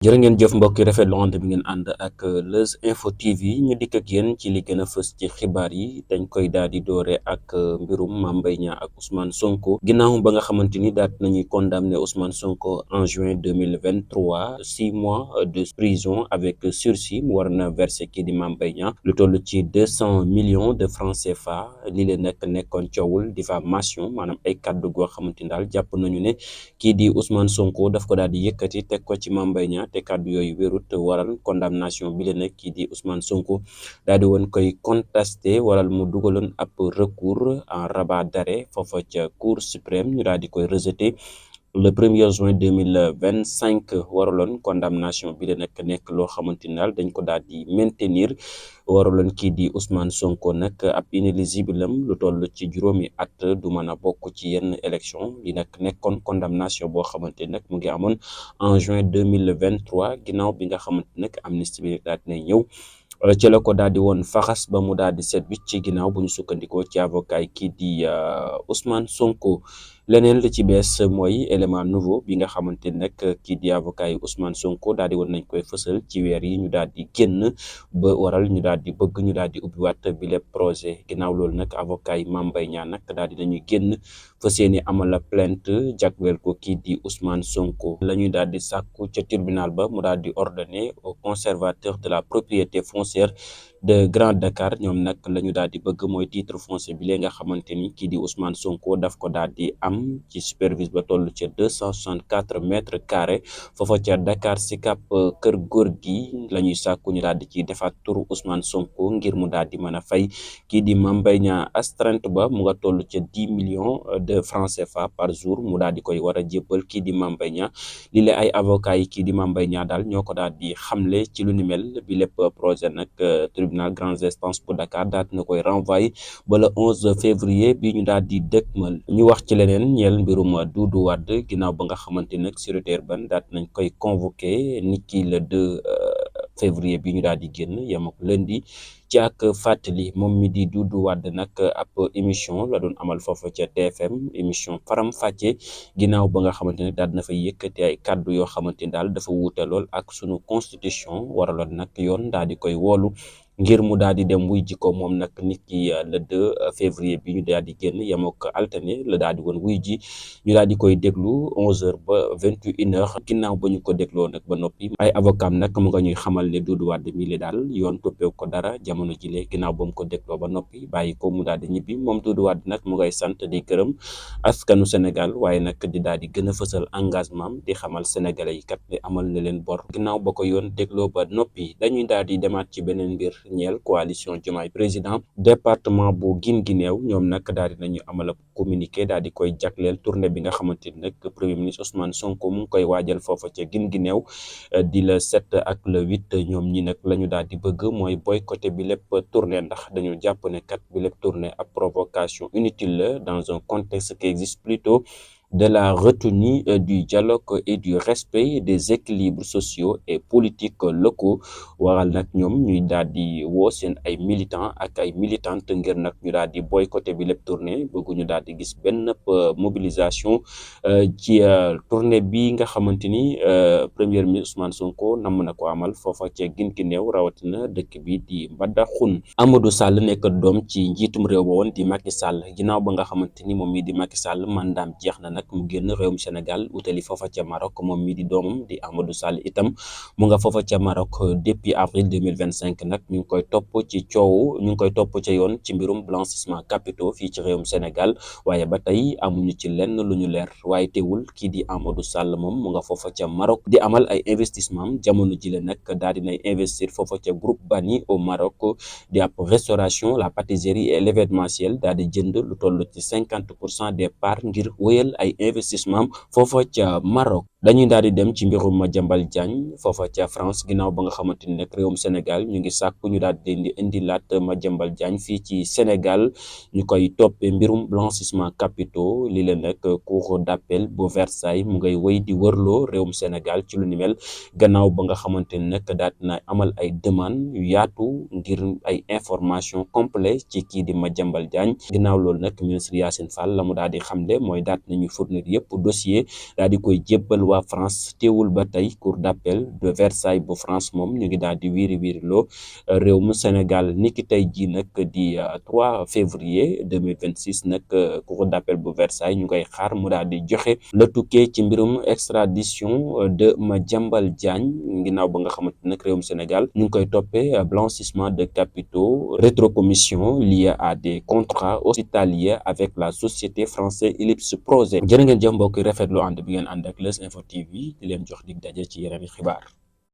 jërë ngeen jëf mbokk yi rafetlu ànd bi ngeen ànd ak Leuz Info TV ñu dikk ak yéen ci li gën a fës ci xibaar yi dañ koy daal di doore ak mbirum Mame Mbaye Niang ak Ousmane Sonko ginnaaw ba nga xamante ni daal nañuy condamné Ousmane Sonko en juin 2023 6 mois de prison avec sursis mu war na versé kii di Mame Mbaye Niang lu toll ci 200 millions de francs CFA lii leen nag nekkoon coowul diffamation maanaam ay kàddu goo xamante ni daal jàpp nañu ne kii di Ousmane Sonko daf ko daal di yëkkati teg ko ci Mame Mbaye Niang te kàddu yooyu wérut waral condamnation bi la nag kii di Ousmane Sonko daal di woon koy contesté waral mu dugaloon ab recours en rabat d'arrêt foofa ca cour suprême ñu daal di koy rejeté le 1er juin 2025 waraloon condamnation bi la nag nekk loo xamante ni daal dañ ko daal di maintenir waraloon kii di Ousmane Sonko nag ab inéligible am lu toll ci juróomi at du mën a bokk ci yenn élection li nag nekkoon condamnation boo xamante nag mu ngi amoon en juin 2023 ginnaaw bi nga xamante nag amnistie bi daal dina ñëw ci la ko daal di woon faxas ba mu daal di set bi ci ginnaaw bu ñu sukkandikoo ci avocat yi kii di Ousmane Sonko leneen li ci bees mooy élément nouveau bi nga xamante ni nag kii di avocat yi Ousmane Sonko daal di woon nañ koy fësal ci weer yi ñu daal di génn ba waral ñu daal di bëgg ñu daal di ubbiwaat bi lépp projet ginnaaw loolu nag avocat yi Mame Mbaye Niang nag daal di nañuy génn fas yéene amal plainte jagleel ko kii di Ousmane Sonko la ñuy daal di sàkku ca tribunal ba mu daal di ordonner au conservateur de la propriété foncière de Grand Dakar ñoom nag la ñu daal di bëgg mooy titre foncier bi lee nga xamante ni kii di Ousmane Sonko daf ko daal di am ci superficie ba toll ca 264 mètres carrés foofa ca Dakar Sicap Kër Gorgui la ñuy sàkku ñu daal di ciy defaat turu Ousmane Sonko ngir mu daal di mën a fay kii di Mame Mbaye Niang astreinte ba mu nga toll ca 10 millions de francs CFA par jour mu daal di koy war a jébbal kii di Mame Mbaye Niang li la ay avocat yi kii di Mame Mbaye Niang daal ñoo ko daal di xamle ci lu ni mel bi lépp projet nag tribunal grande instance bu Dakar daal dina koy renvoyé ba le 11 février bi ñu daal di dëkkmal ñu wax ci leneen ñeel mbirum Doudou Wade ginnaaw ba nga xamante nag sûreté urbaine daal nañ koy convoqué niki le 2 février bi ñu daal di génn yem ak lundi ci ak fàttali moom mi di Doudou Wade nag ab émission la doon amal foofu ca TFM émission faram fàcce ginnaaw ba nga xamante ne daal dina fay yëkkati ay kàddu yoo xamante ni daal dafa wuute lool ak sunu constitution waraloon nag yoon daal di koy woolu ngir mu daal di dem wuy ji ko moom nag nit ki le 2 février bi ñu daal di génn yem ak alterné la daal di woon wuy ji ñu daal di koy déglu 11h ba 21h ginnaaw ba ñu ko dégloo nag ba noppi ay avocat nag mu nga ñuy xamal ne Doudou Wade mi li daal yoon toppeeku ko dara jamono jile ginnaaw ba mu ko dégloo ba noppi bàyyi ko mu daal di ñibbi moom Doudou Wade nag mu ngay sant di gërëm askanu Sénégal waaye nag di daal di gën a fësal engagement am di xamal sénégalais yi kat ne amal na leen bor ginnaaw ba ko yoon dégloo ba noppi dañuy daal di demaat ci beneen mbir ñeel coalition Diomaye président département bu Guinguinéo ñoom nag daal di nañu amal ab communiqué daal di koy jagleel tournée bi nga xamante ni nag premier ministre Ousmane Sonko mu ngi koy waajal foofa ca Guinguinéo di le 7 ak le 8 ñoom ñi nag la ñu daal di bëgg mooy boycotté bi lépp tournée ndax dañu jàpp ne kat bi lépp tournée ab provocation inutile la dans un contexte qui existe plutôt de la retenue du dialogue et du respect des équilibres sociaux et politiques locaux waral nag ñoom ñuy daal di woo seen ay militants ak ay militantes ngir nag ñu daal di boycotté bi lépp tournée bëgguñu daal di gis benn mobilisation ci tournée bi nga xamante ni premier ministre Ousmane Sonko namm na ko amal foofa ca Guinguinéo rawatina dëkk bi di Mbadakhoune. Amadou Sall nekk doom ci njiitum réew ba woon di Macky Sall ginnaaw ba nga xamante ni moom mii di Macky Sall mandaam jeex na nag mu génn réewum Sénégal utali foofa ca Maroc moom mii di doomam di Amadou Sall itam mu nga foofa ca Maroc depuis avril 2025 nag ñu ngi koy topp ci coow ñu ngi koy topp ca yoon ci mbirum blanchissement capitaux fii ci réewum Sénégal waaye ba tey amuñu ci lenn lu ñu leer waaye teewul kii di Amadou Sall moom mu nga foofa ca Maroc di amal ay investissement jamono jile nag daal dinay investir foofa ca groupe Bani au Maroc di ab restauration la pâtisserie et l'événementiel daal di jënd lu toll ci 50% des parts ngir wéyal ay investissement foofa ca Maroc. dañuy daal di dem ci mbirum Madiambal Diagne foofa ca France ginnaaw ba nga xamante ni nag réewum Sénégal ñu ngi sàkku ñu daal di indilaat Madiambal Diagne fii ci Sénégal ñu koy toppee mbirum blanchissement capitaux li leen nag cour d'appel bu Versailles mu ngay wéy di wërloo réewum Sénégal ci lu ni mel gannaaw ba nga xamante ni nag daal na amal ay demande yu yaatu ngir ay information complète ci kii di Madiambal Diagne ginnaaw loolu nag ministre Yassine Fall la mu daal di xamle mooy daat nañu fournir yëpp dossier daal di koy jébbal waa France. Teewul ba tey cour d'appel de Versailles bu France moom ñu ngi daal di wiiri loo réew mu Sénégal niki tey jii nag di 3 février 2026 nag cour d'appel bu Versailles ñu koy xaar mu daal di joxe la tukkee ci mbirum extradition de Madiambal Diagne ginnaaw ba nga xamante nag réewum Sénégal ñu ngi koy toppee blanchissement de capitaux, rétrocommission liée à des contrats hospitaliers avec la société française Ellipse Projet. Jërë ngeen jëf mbokk yi rafetlu ànd bi ngeen ànd ak Leuz Info TV di leen jox dig daje ci yeneen i xibaar.